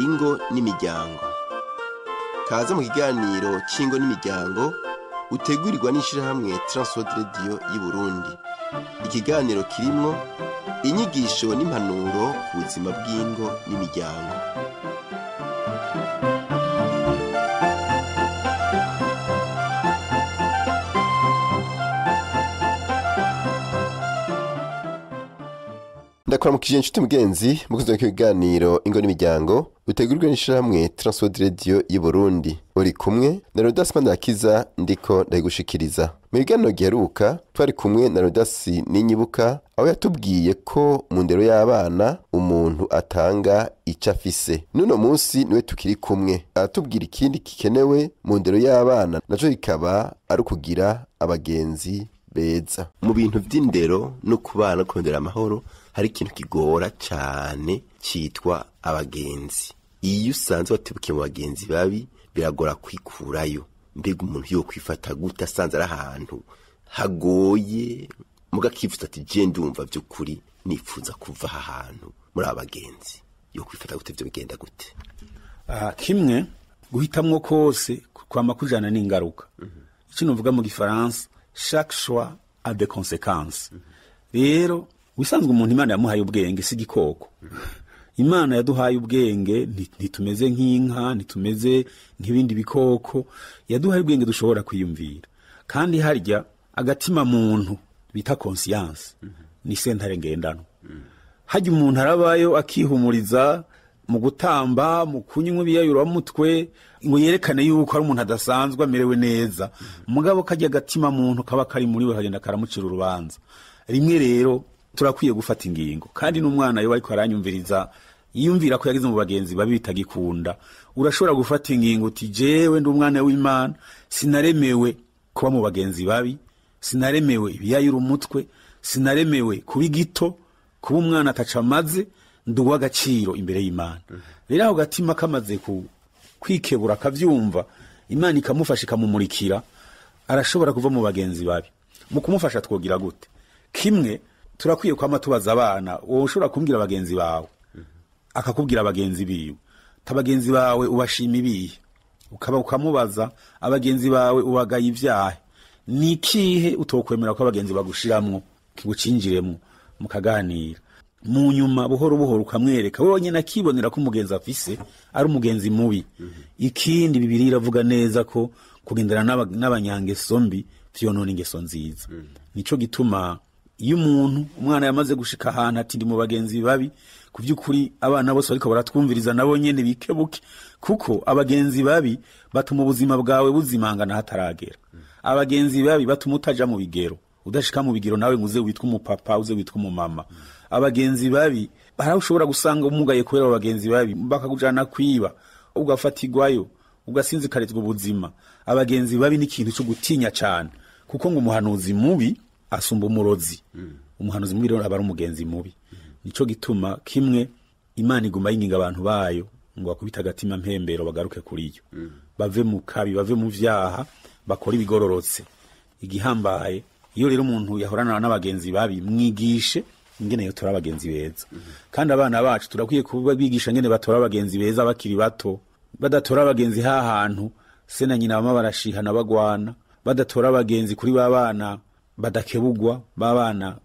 ingo n'imiryango. Kaza mu kiganiro c'ingo n'imiryango utegurirwa n'ishirahamwe Transworld Radio y'u Burundi. Ikiganiro kirimwo inyigisho n'impanuro ku buzima bw'ingo n'imiryango. Ndakora mukije inshuti mugenzi mukuzo w'ikiganiro ingo n'imiryango utegurirwa n'ishirahamwe Transworld Radio y'u Burundi. Uri kumwe na Rodas Manirakiza ndiko ndayigushikiriza. Mu biganiro giheruka twari kumwe na Rodas Ninyibuka aho yatubwiye ko mu ndero y'abana umuntu atanga ico afise. Nuno munsi niwe tukiri kumwe atubwira ikindi kikenewe mu ndero y'abana naco kikaba ari kugira abagenzi beza. Mu bintu vy'indero no kubana kondera amahoro hari ikintu kigora cane citwa abagenzi. Iyo usanze watebukiye mu bagenzi babi biragora kwikurayo. Mbega umuntu yo kwifata gute asanze ari ahantu hagoye mugakifuza ati je ndumva vy'ukuri nifuza kuva ahantu muri abagenzi yo kwifata gute byo bigenda gute? Kimwe guhitamwo kose kwama kujana n'ingaruka. Ico novuga mu gifaransa chaque choix a des conséquences. Rero wisanzwe umuntu Imana yamuhaye ubwenge si gikoko. Imana yaduhaye ubwenge ntitumeze nk'inka, ntitumeze nk'ibindi bikoko, yaduhaye ubwenge dushobora kwiyumvira. Kandi harya agatima muntu bita conscience ni sentare ngendano. Harya umuntu arabayo akihumuriza mu gutamba, mu kunywa ibiyayura mutwe ngo yerekane yuko ari umuntu adasanzwe amerewe neza. Mugabo kajya agatima muntu kaba kari muri we hagenda karamucira urubanza. Rimwe rero turakwiye gufata ingingo. Kandi n'umwana yo ariko aranyumviriza yiyumvira ko yagize mu bagenzi babi bitagikunda. Urashobora gufata ingingo uti jewe ndi umwana w'Imana sinaremewe kuba mu bagenzi babi, sinaremewe ibiyayura umutwe, sinaremewe kuba gito, kuba umwana atacamaze nduwa agaciro imbere y'Imana. Rero aho gatima kamaze kwikebura kavyumva Imana ikamufasha ikamumurikira arashobora kuva mu bagenzi babi. Mu kumufasha twogira gute? Kimwe turakwiye kwama tubaza abana wowe ushobora kumbwira abagenzi bawe akakubwira abagenzi biwe tabagenzi bawe ubashima ibihe ukaba ukamubaza abagenzi bawe ubagaye ivyahe nikihe utokwemera ko abagenzi bagushiramwo kigucinjiremwo mukaganira mu nyuma buhoro buhoro ukamwereka wewe nyene akibonera ko umugenzi afise ari umugenzi mubi. Ikindi Bibiliya iravuga neza ko kugendera n'abanyangeso mbi vyonona ingeso nziza. Nico gituma iyo umuntu umwana yamaze gushika ahantu ati ndi mu bagenzi babi kuvyukuri abana bose bariko baratwumviriza nabo nyene bikebuke kuko abagenzi babi batuma ubuzima bwawe buzimangana hataragera. Abagenzi babi batuma utaja mu bigero udashika mu bigero nawe nguze witwa umupapa uze witwa umumama. Abagenzi babi barashobora gusanga umugaye kubera abagenzi babi bakakujana kwiba ugafatirwayo ugasinzikarizwa ubuzima. Abagenzi babi ni ikintu cyo gutinya cyane kuko ngo umuhanuzi mubi asumba umurozi. Umuhanuzi mubi rero aba ari umugenzi mubi. Nico gituma kimwe Imana iguma yinginga abantu bayo ngo bakubita agatima mpembero bagaruke kuri yo. Bave mu kabi, bave mu vyaha, bakora ibigororotse. Igihambaye iyo rero umuntu yahorana n'abagenzi babi mwigishe ingene yo tora abagenzi beza. Kandi abana bacu turakwiye kubigisha ngene batora abagenzi beza bakiri bato. Badatora abagenzi hahantu se na nyina bama barashihana bagwana. Badatora abagenzi kuri babana badakebugwa, babana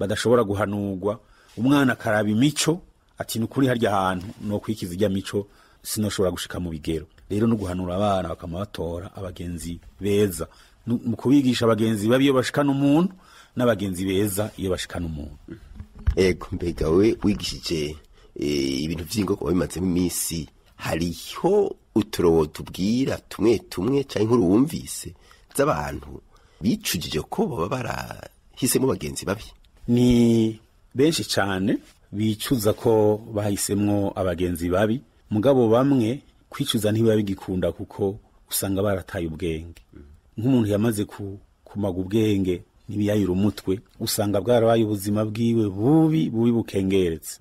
badashobora guhanurwa. Umwana karaba imico ati nukuri harya ahantu no kwikiza ijya mico sinoshobora gushika mu bigero. Rero no guhanura abana bakamabatora abagenzi beza. Mu kubigisha abagenzi babi iyo bashikana umuntu n'abagenzi beza iyo bashikana umuntu. Ego mbega we wigishije ibintu vy'ingo ko bimaze imisi hariho uturobo tubwira tumwe canke inkuru wumvise z'abantu bicujije ko baba barahisemo bagenzi babi? Ni benshi cyane bicuza ko bahisemwo abagenzi babi. Mugabo bamwe kwicuza ntibabigikunda kuko usanga barataye ubwenge. Nk'umuntu yamaze kumaga ubwenge n'ibiyayura umutwe usanga bwarabaye ubuzima bwiwe bubi bukengeretse.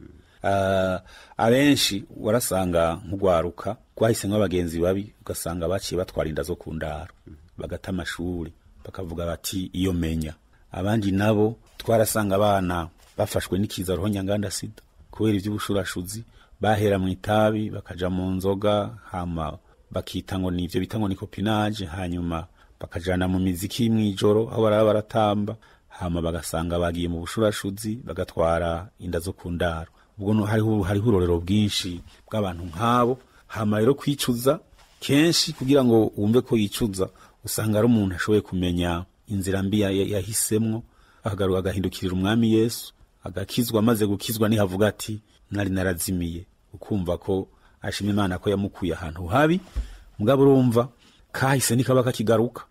Abenshi warasanga nk'ugwaruka kwahisemwo abagenzi babi ugasanga baciye batwara inda zo kundaro bagata amashuri bakavuga bati iyo menya. Abandi nabo twarasanga abana bafashwe n'ikiza roho nyanganda sida kubera ivy'ubushurashuzi bahera mu itabi bakaja mu nzoga, hama bakita ngo nivyo bita ngo ni copinage, hanyuma bakajana mu miziki mw'ijoro aho baraba baratamba, hama bagasanga bagiye mu bushurashuzi bagatwara inda zo kundaro. Ubwo hariho urorero bwinshi bw'abantu nk'abo. Hama rero kwicuza kenshi kugira ngo wumve ko yicuza, usanga ari umuntu ashoboye kumenya inzira mbi yahisemwo, akagaruka agahindukirira umwami Yesu, agakizwa. Amaze gukizwa nihavuga ati nari narazimiye, ukumva ko ashima Imana ko yamukuye ahantu habi. Mugabo urumva kahise nikaba kakigaruka,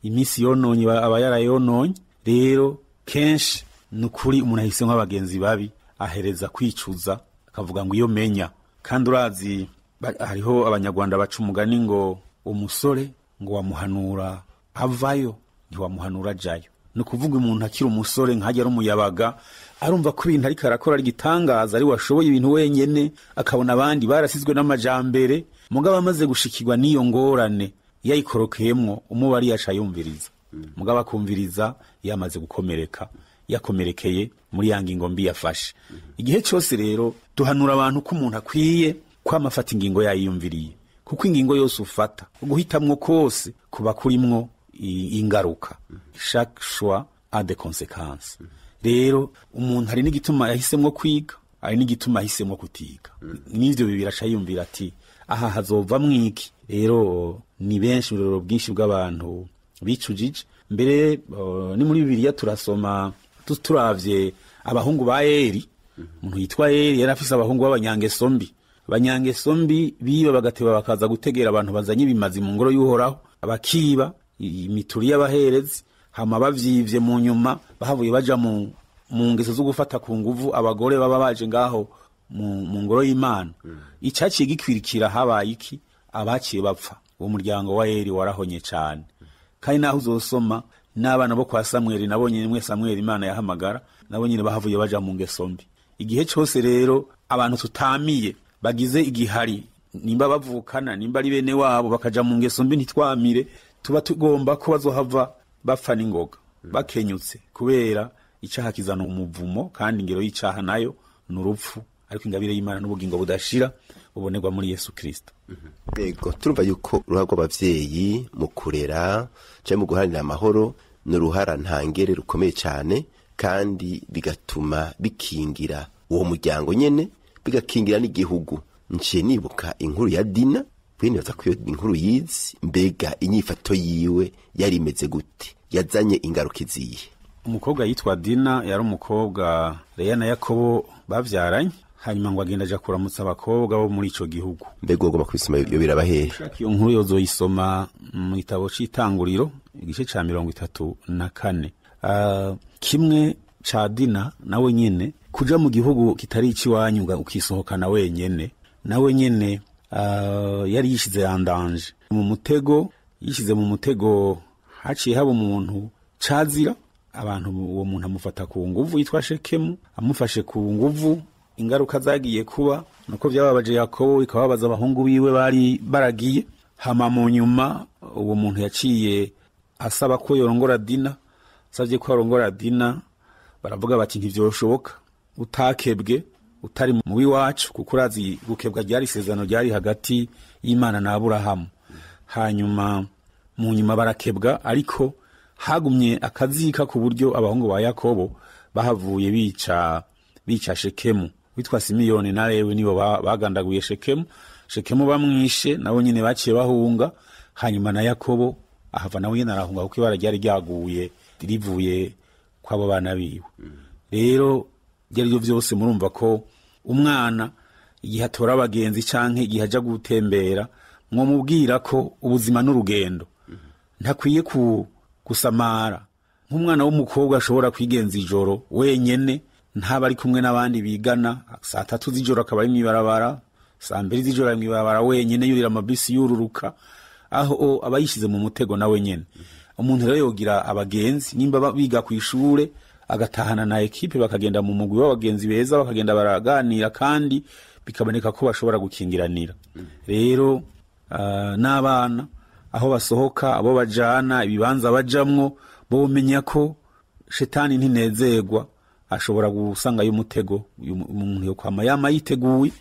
imisi yononye aba yarayononye. Rero kenshi nukuri umuntu ahise nk'abagenzi babi ahereza kwicuza, akavuga ngo iyo menya. Kandi urazi hariho abanyarwanda baca umugani ngo umusore ngo wamuhanura avayo ntiwamuhanura ajayo. Ni ukuvuga umuntu akiri umusore nkajya ari umuyabaga, arumva ko ibintu ariko arakora ari igitangaza, ari washoboye ibintu wenyene, akabona abandi barasizwe n'amajambere. Mugabo amaze gushikirwa n'iyo ngorane yayikorokeyemwo, umubari yaca yumviriza. Mugabo akumviriza yamaze gukomereka, yakomerekeye muri ya ngingo mbi yafashe. Igihe cyose rero duhanura abantu ko umuntu akwiye kwamafata ingingo yayiyumviriye, kuko ingingo yose ufata uguhitamwo kose kuba kurimwo ingaruka. Chaque choix a des conséquences. Rero umuntu hari n'igituma yahisemwo kwiga, hari n'igituma yahisemwo kutiga. N'ivyo bibiri aca yumvira ati aha hazova mwiki. Rero ni benshi ururero bwinshi bw'abantu bicujije. Mbere ni muri Bibiliya turasoma turavye abahungu ba Eli. Umuntu yitwa Eli yari afise abahungu b'abanyangeso mbi. Abanyangeso mbi biba bagateba bakaza gutegera abantu bazanye ibimazi mu ngoro y'Uhoraho, abakiba imituri y'abaherezi, hama bavyivye mu nyuma bahavuye baja mu ngeso zo gufata ku nguvu abagore baba baje ngaho mu ngoro y'Imana. Icaciye gikwirikira habaye iki? Abaciye bapfa. Uwo muryango wa Eli warahonye cyane. Kandi naho uzosoma n'abana bo kwa Samweli nabo nyene mwe Samweli Imana yahamagara, nabo nyene bahavuye baja mu ngeso mbi. Igihe cyose rero abantu tutamiye bagize igihari, nimba bavukana nimba ari bene wabo bakaja mu ngeso mbi ntitwamire, tuba tugomba ko bazohava bapfa n'ingoga bakenyutse, kubera icaha kizana umuvumo, kandi ingero y'icaha nayo n'urupfu. Ariko ingabire y'Imana n'ubugingo budashira bubonerwa muri Yesu Kristo. Bego turumva yuko uruhara rw'abavyeyi mu kurera canke mu guharanira amahoro n'uruhara ntangere rukomeye cyane, kandi bigatuma bikingira uwo muryango nyene, bigakingira n'igihugu. Nciye nibuka inkuru ya Dina, bwenibaza ko iyo inkuru yizi, mbega inyifato yiwe yari imeze gute, yazanye ingaruka izihe? Umukobwa yitwa Dina yari umukobwa Leya na Yakobo bavyaranye, hanyuma ngo agenda aja kuramutsa abakobwa bo muri ico gihugu. Mbega ugomba kubisoma iyo birabahehe? Iyo nkuru yozoyisoma mu gitabo c'Itanguriro igice ca 34. Kimwe ca Dina nawe nyene kuja mu gihugu kitari iciwanyu ukisohokana wenyene, nawe nyene yari yishize yandanje mu mutego. Yishize mu mutego, haciye haba umuntu cazira abantu, uwo muntu amufata ku nguvu, yitwa Shekemu. Amufashe ku nguvu, ingaruka zagiye kuba nuko vyababaje Yakobo, ikababaza abahungu biwe bari baragiye. Hama mu nyuma uwo muntu yaciye asaba ko yorongora Dina. Savye ko yorongora Dina, baravuga bati ntivyoshoboka, utakebwe, utari mu wiwacu, kuko urazi gukebwa ryari isezerano ryari hagati y'Imana na Aburahamu. Hanyuma mu nyuma barakebwa, ariko hagumye akazika ku buryo abahungu ba Yakobo bahavuye bica Shekemu witwa Simiyoni na Lewi, nibo bagandaguye Shekemu. Shekemu bamwishe, nabo nyene baciye bahunga. Hanyuma na Yakobo ahava nawe nyene arahunga, kuko ibara ryari ryaguye rivuye kw'abo bana biwe. Rero byari byo byose murumva ko umwana igihe atora abagenzi canke igihe aja gutembera, mwomubwira ko ubuzima n'urugendo, ntakwiye gusamara. Nk'umwana w'umukobwa ashobora kwigenza ijoro wenyene, ntaba ari kumwe n'abandi bigana. Saa 3 z'ijoro akaba ari mw'ibarabara, saa 2 z'ijoro ari mw'ibarabara wenyene yurira amabisi yururuka, aho aba yishize mu mutego nawe nyene. Umuntu rero yogira abagenzi, nimba biga ku ishure agatahana na ekipe, bakagenda mu mugwi w'abagenzi beza, bakagenda baraganira, kandi bikaboneka ko bashobora gukingiranira. Rero n'abana aho basohoka, abo bajana, ibibanza bajamwo, bo menya ko shetani ntinezerwa, ashobora gusanga y'umutego. Umuntu yo kwama yama yiteguye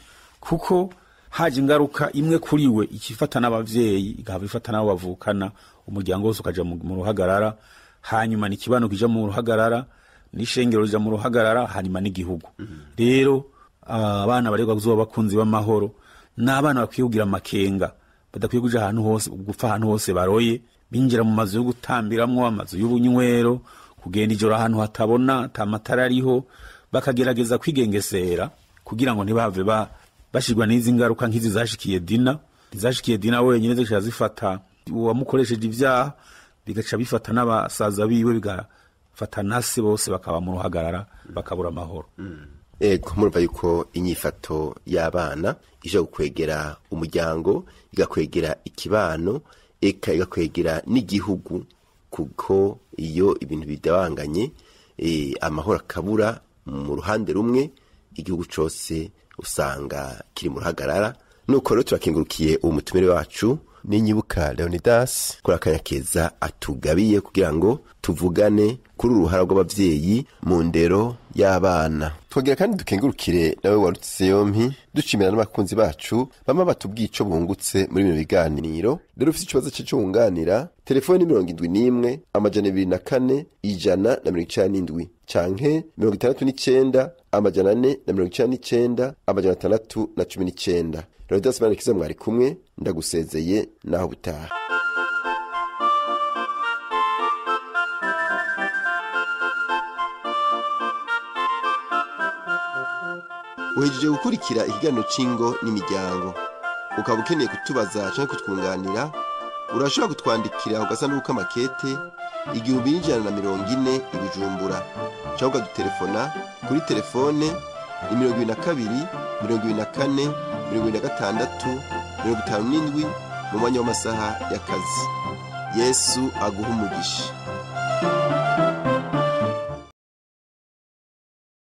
kuko haje ingaruka imwe kuri we ikifata n'abavyeyi igahava ifata n'abo bavukana, umuryango wose ukaja mu ruhagarara, hanyuma n'ikibano kija mu ruhagarara, n'ishengero rija mu ruhagarara, hanyuma n'igihugu. Rero abana baregwa kuzoba bakunzi b'amahoro n'abana bakwiye kugira amakenga, badakwiye kuja ahantu hose, gupfa ahantu hose baroye, binjira mu mazu yo gutambiramwo, amazu y'ubunywero, kugenda ijoro ahantu hatabona ata matara ariho, bakagerageza kwigengesera kugira ngo ntibave bashirwa n'izi ngaruka nk'izi zashikiye Dina wenyine zisha zifata uwamukoresheje ivyaha, bigaca bifata n'abasaza biwe, bigafata nase bose bakaba mu ruhagarara, bakabura amahoro. Ego murumva yuko inyifato y'abana ije gukwegera umuryango, igakwegera ikibano, eka igakwegera n'igihugu, kuko iyo ibintu bidabanganye amahoro akabura mu ruhande rumwe, igihugu cose usanga kiri mu ruhagarara. Nuko rero turakengurukiye umutumire wacu Ninyibuka Leonidas kuri akanya keza atugabiye kugira ngo tuvugane kuri uruhara rw'abavyeyi mu ndero y'abana. Twagira kandi dukengurukire nawe warutse yompi, dushimira n'abakunzi bacu bama batubwiye ico bungutse muri bino biganiro. Rero ufite ikibazo cyo wunganira, telefone 71 amajana 24 197 canke 69 amajana 499 amajana 619. Leonidas Manirakiza mwari kumwe, ndagusezeye naho butaha. Uhejeje gukurikira ikiganiro c'ingo n'imiryango. Ukaba ukeneye kutubaza canke kutwunganira, urashobora kutwandikira ugasanduka makete 1140 i Bujumbura, canke ukadutelefona kuri telefone 22 24 56 57 mu mwanya w'amasaha y'akazi. Yesu aguha umugisha.